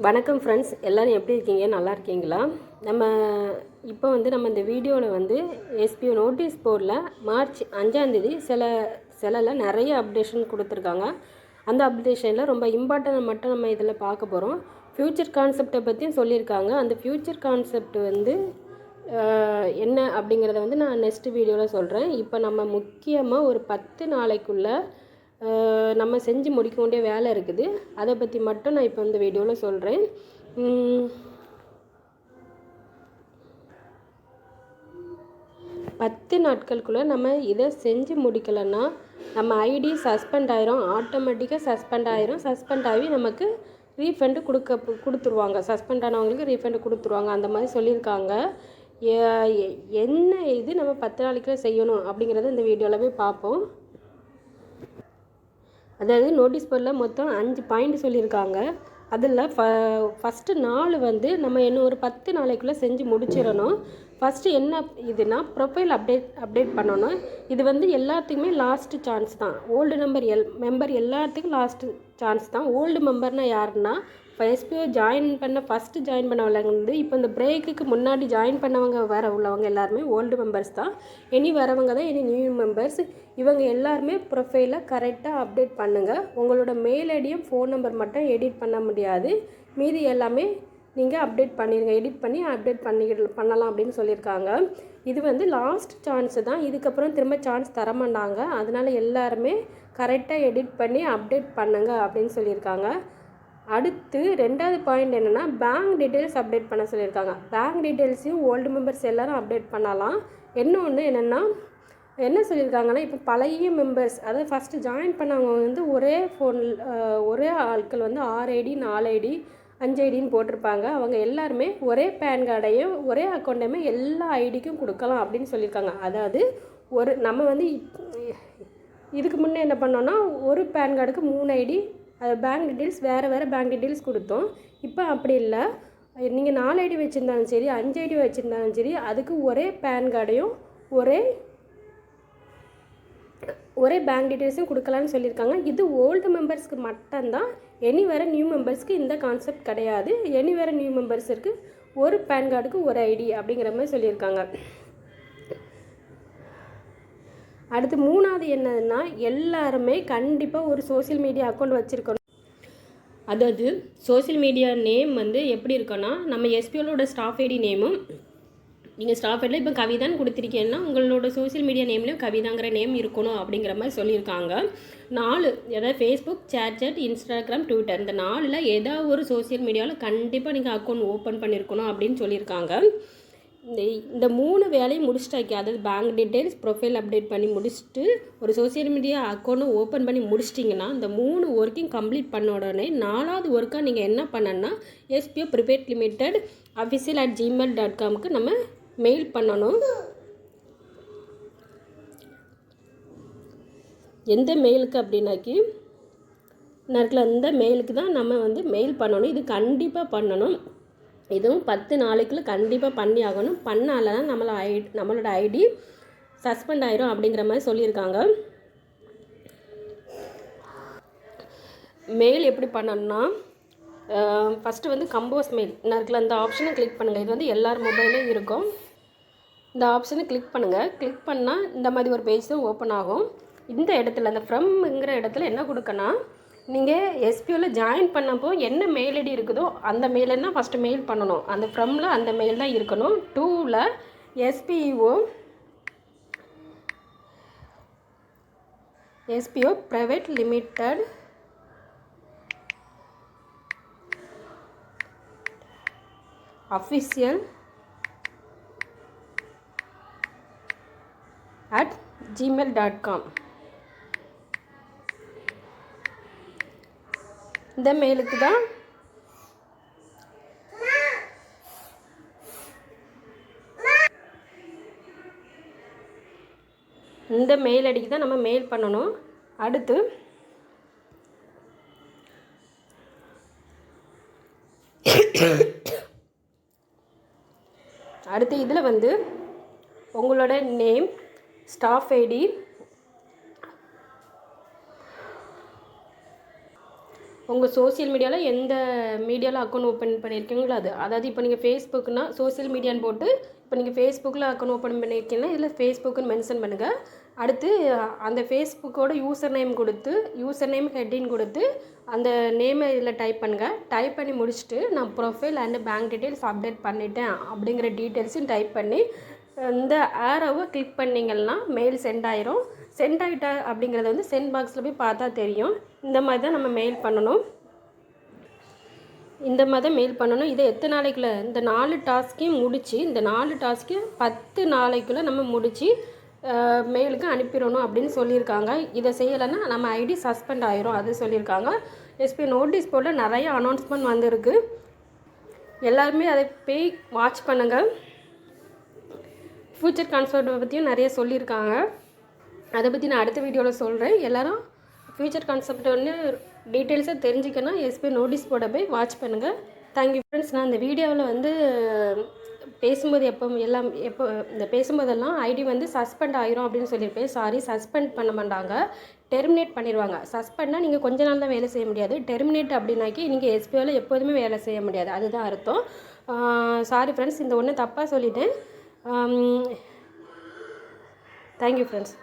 வணக்கம் ஃப்ரெண்ட்ஸ், எல்லோரும் எப்படி இருக்கீங்க? நல்லா இருக்கீங்களா? நம்ம இந்த வீடியோவில் எஸ்பிஓ நோட்டீஸ் போர்டில் மார்ச் 5 சிலல நிறைய அப்டேஷன் கொடுத்துருக்காங்க. அந்த அப்டேஷனில் ரொம்ப இம்பார்ட்டன்ட் மட்டும் நம்ம இதில் பார்க்க போகிறோம். ஃப்யூச்சர் கான்செப்டை பற்றியும் சொல்லியிருக்காங்க. அந்த ஃப்யூச்சர் கான்செப்ட் என்ன அப்படிங்கிறத நான் நெக்ஸ்ட் வீடியோவில் சொல்கிறேன். இப்போ நம்ம முக்கியமாக ஒரு 10 நாளைக்குள்ளே நம்ம செஞ்சு முடிக்க வேண்டிய வேலை இருக்குது. அதை பற்றி மட்டும் நான் இப்போ இந்த வீடியோவில் சொல்கிறேன். 10 நாட்களுக்குள்ளே நம்ம இதை செஞ்சு முடிக்கலைன்னா நம்ம ஐடி சஸ்பெண்ட் ஆயிரும், ஆட்டோமேட்டிக்காக சஸ்பெண்ட் ஆகி நமக்கு ரீஃபண்டு கொடுத்துருவாங்க. சஸ்பெண்ட் ஆனவங்களுக்கு ரீஃபண்டு கொடுத்துருவாங்க. அந்த மாதிரி சொல்லியிருக்காங்க. என்ன இது நம்ம 10 நாளைக்குள்ளே செய்யணும் அப்படிங்கிறத இந்த வீடியோவில் போய் பார்ப்போம். அதாவது நோட்டீஸ் போர்டில் மொத்தம் 5 பாயிண்ட் சொல்லியிருக்காங்க. அதில் ஃபஸ்ட்டு 4 நம்ம இன்னும் ஒரு 10 நாளைக்குள்ளே செஞ்சு முடிச்சிடணும். ஃபஸ்ட்டு என்ன இதுனா ப்ரொஃபைல் அப்டேட் பண்ணணும். இது எல்லாத்துக்குமே லாஸ்ட்டு சான்ஸ் தான். ஓல்டு மெம்பர் எல்லாத்துக்கும் லாஸ்ட்டு சான்ஸ் தான். ஓல்டு மெம்பர்னால் யாருன்னா எஸ்பிஓ ஃபஸ்ட்டு ஜாயின் பண்ணவங்க இப்போ இந்த பிரேக்குக்கு முன்னாடி ஜாயின் பண்ணவங்க உள்ளவங்க எல்லாருமே ஓல்டு மெம்பர்ஸ் தான். இனி வரவங்க தான் இனி நியூ மெம்பர்ஸ். இவங்க எல்லாருமே ப்ரொஃபைலை கரெக்டாக அப்டேட் பண்ணுங்கள். உங்களோட மெயில் ஐடியும் ஃபோன் நம்பர் மட்டும் எடிட் பண்ண முடியாது. மீதி எல்லாமே நீங்கள் அப்டேட் பண்ணிடுங்க. எடிட் பண்ணி அப்டேட் பண்ணலாம் அப்படின்னு சொல்லியிருக்காங்க. இது லாஸ்ட் சான்ஸு தான். இதுக்கப்புறம் திரும்ப சான்ஸ் தரமாட்டாங்க. அதனால் எல்லாருமே கரெக்டாக எடிட் பண்ணி அப்டேட் பண்ணுங்க அப்படின்னு சொல்லியிருக்காங்க. அடுத்து 2வது பாயிண்ட் என்னென்னா பேங்க் டீட்டெயில்ஸ் அப்டேட் பண்ண சொல்லியிருக்காங்க. பேங்க் டீட்டெயில்ஸையும் ஓல்டு மெம்பர்ஸ் எல்லோரும் அப்டேட் பண்ணலாம். இன்னொன்று என்னென்னா என்ன சொல்லியிருக்காங்கன்னா, இப்போ பழைய மெம்பர்ஸ் அதாவது ஃபஸ்ட்டு ஜாயின் பண்ணவங்க ஒரே ஆட்கள் 6 ஐடி 4 ஐடி 5 ஐடின்னு போட்டிருப்பாங்க. அவங்க எல்லாருமே ஒரே பேன் கார்டையும் ஒரே அக்கௌண்ட்டையுமே எல்லா ஐடிக்கும் கொடுக்கலாம் அப்படின்னு சொல்லியிருக்காங்க. அதாவது நம்ம இதுக்கு முன்னே என்ன பண்ணோன்னா ஒரு பேன் கார்டுக்கு 3 ஐடி பேங்க் டீட்டெயில்ஸ் வேறு பேங்க் டீட்டெயில்ஸ் கொடுத்தோம். இப்போ அப்படி இல்லை. நீங்கள் 4 ஐடி வச்சுருந்தாலும் சரி 5 ஐடி வச்சுருந்தாலும் சரி அதுக்கு ஒரே பேன் கார்டையும் ஒரே பேங்க் டீட்டெயில்ஸும் கொடுக்கலான்னு சொல்லியிருக்காங்க. இது ஓல்டு மெம்பர்ஸ்க்கு மட்டும்தான். இனி வர நியூ மெம்பர்ஸ்க்கு இந்த கான்செப்ட் கிடையாது. இனி வர நியூ மெம்பர்ஸுக்கு ஒரு பேன் கார்டுக்கு ஒரு ஐடி அப்படிங்கிற மாதிரி சொல்லியிருக்காங்க. அடுத்து 3வது என்னதுன்னா எல்லாருமே கண்டிப்பாக ஒரு சோசியல் மீடியா அக்கௌண்ட் வச்சுருக்கணும். அதாவது சோசியல் மீடியா நேம் எப்படி இருக்குன்னா நம்ம எஸ்பிஓலோட ஸ்டாஃப் ஐடி நேமும் நீங்கள் ஸ்டாஃப் ஐடியில் இப்போ கவிதான்னு கொடுத்துருக்கீங்கன்னா உங்களோட சோசியல் மீடியா நேம்லேயும் கவிதாங்கிற நேம் இருக்கணும் அப்படிங்கிற மாதிரி சொல்லியிருக்காங்க. 4 அதாவது ஃபேஸ்புக், சேட், இன்ஸ்டாகிராம், ட்விட்டர் இந்த 4ல் ஏதாவது ஒரு சோசியல் மீடியாவில் கண்டிப்பாக நீங்கள் அக்கௌண்ட் ஓப்பன் பண்ணியிருக்கணும் அப்படின்னு சொல்லியிருக்காங்க. இந்த 3 வேலையும் முடிச்சிட்டாக்கி அதாவது பேங்க் டீட்டெயில்ஸ் ப்ரொஃபைல் அப்டேட் பண்ணி முடிச்சுட்டு ஒரு சோசியல் மீடியா அக்கௌண்ட்டும் ஓப்பன் பண்ணி முடிச்சிட்டிங்கன்னா இந்த 3 ஒர்க்கையும் கம்ப்ளீட் பண்ண உடனே 4வது ஒர்க்காக நீங்கள் என்ன பண்ணணும்னா எஸ்பிஓ ப்ரிவேட் லிமிடெட் official@gmail.comக்கு நம்ம மெயில் பண்ணணும். எந்த மெயிலுக்கு அப்படின்னாக்கி அந்த மெயிலுக்கு தான் நம்ம மெயில் பண்ணணும். இது கண்டிப்பாக பண்ணணும். இதுவும் 10 நாளைக்குள்ளே கண்டிப்பாக பண்ணி ஆகணும். பண்ணால தான் நம்மளோட ஐடி சஸ்பெண்ட் ஆயிரும் அப்படிங்கிற மாதிரி சொல்லியிருக்காங்க. மெயில் எப்படி பண்ணணும்னா ஃபஸ்ட்டு கம்போஸ் மெயில் அந்த ஆப்ஷனை கிளிக் பண்ணுங்கள். இது எல்லார் மொபைலும் இருக்கும். இந்த ஆப்ஷனை கிளிக் பண்ணுங்கள். கிளிக் பண்ணால் இந்த மாதிரி ஒரு பேஜ் தான் ஓப்பன் ஆகும். இந்த இடத்துல அந்த ஃப்ரம்ங்கிற இடத்துல என்ன கொடுக்கணும், நீங்கள் எஸ்பிஓவில் ஜாயின் பண்ணப்போ என்ன மெயில் ஐடி இருக்குதோ அந்த மெயிலை தான் ஃபஸ்ட்டு மெயில் பண்ணணும். அந்த ஃப்ரம்மில் அந்த மெயில் தான் இருக்கணும். 2ல் எஸ்பிஓ ப்ரைவேட் லிமிடெட் official@gmail.com இந்த மெயிலுக்கு தான் இந்த மெயில் ஐடிக்கு தான் நம்ம மெயில் பண்ணணும். அடுத்து இதில் உங்களோட நேம், ஸ்டாஃப் ஐடி, உங்கள் சோஷியல் மீடியாவில் எந்த மீடியாவில் அக்கௌண்ட் ஓப்பன் பண்ணியிருக்கீங்களோ அது, அதாவது இப்போ நீங்கள் ஃபேஸ்புக்னா சோஷியல் மீடியான்னு போட்டு இப்போ நீங்கள் ஃபேஸ்புக்கில் அக்கௌண்ட் ஓப்பன் பண்ணியிருக்கீங்கன்னா இதில் ஃபேஸ்புக்குன்னு மென்ஷன் பண்ணுங்கள். அடுத்து அந்த ஃபேஸ்புக்கோட யூசர் நேம் கொடுத்து, யூசர் நேம் ஹெட்டின் கொடுத்து அந்த நேமை இதில் டைப் பண்ணுங்கள். டைப் பண்ணி முடிச்சுட்டு நான் profile and bank details update பண்ணிட்டேன் அப்படிங்கிற டீட்டெயில்ஸும் டைப் பண்ணி இந்த ஆரோவை கிளிக் பண்ணிங்கன்னா மெயில் சென்ட் ஆயிரும். சென்ட் ஆகிட்டா அப்படிங்கிறது வந்து சென்ட் பாக்ஸில் போய் பார்த்தா தெரியும். இந்த மாதிரி தான் நம்ம மெயில் பண்ணணும். இந்த மாதிரி தான் மெயில் பண்ணணும். இதை எத்தனை நாளைக்குள்ளே இந்த 4 டாஸ்க்கையும் முடித்து, இந்த 4 டாஸ்க்கையும் 10 நாளைக்குள்ளே நம்ம முடித்து மெயிலுக்கு அனுப்பிடணும் அப்படின்னு சொல்லியிருக்காங்க. இதை செய்யலைன்னா நம்ம ஐடி சஸ்பெண்ட் ஆயிரும் அது சொல்லியிருக்காங்க. எஸ்பி நோட்டீஸ் போர்டில் நிறைய அனௌன்ஸ்மெண்ட் வந்திருக்கு. எல்லாருமே அதை போய் வாட்ச் பண்ணுங்கள். ஃப்யூச்சர் கான்செப்டை பற்றியும் நிறைய சொல்லியிருக்காங்க. அதை பற்றி நான் அடுத்த வீடியோவில் சொல்கிறேன். எல்லோரும் ஃப்யூச்சர் கான்செப்ட் வந்து டீட்டெயில்ஸாக தெரிஞ்சுக்கணும். எஸ்பி நோட்டீஸ் போர்டை போய் வாட்ச் பண்ணுங்கள். Thank you friends. நான் இந்த வீடியோவில் வந்து பேசும்போது இந்த பேசும்போதெல்லாம் ஐடி வந்து சஸ்பெண்ட் ஆயிரும் அப்படின்னு சொல்லியிருப்பேன். சாரி, சஸ்பெண்ட் பண்ண மாட்டாங்க, டெர்மினேட் பண்ணிடுவாங்க. சஸ்பெண்ட்னால் நீங்கள் கொஞ்ச நாள் தான் வேலை செய்ய முடியாது. டெர்மினேட் அப்படின்னாக்கி நீங்கள் எஸ்பிஓவில் எப்போதுமே வேலை செய்ய முடியாது, அதுதான் அர்த்தம். சாரி ஃப்ரெண்ட்ஸ், இந்த ஒன்று தப்பாக சொல்லிட்டேன். Thank you friends.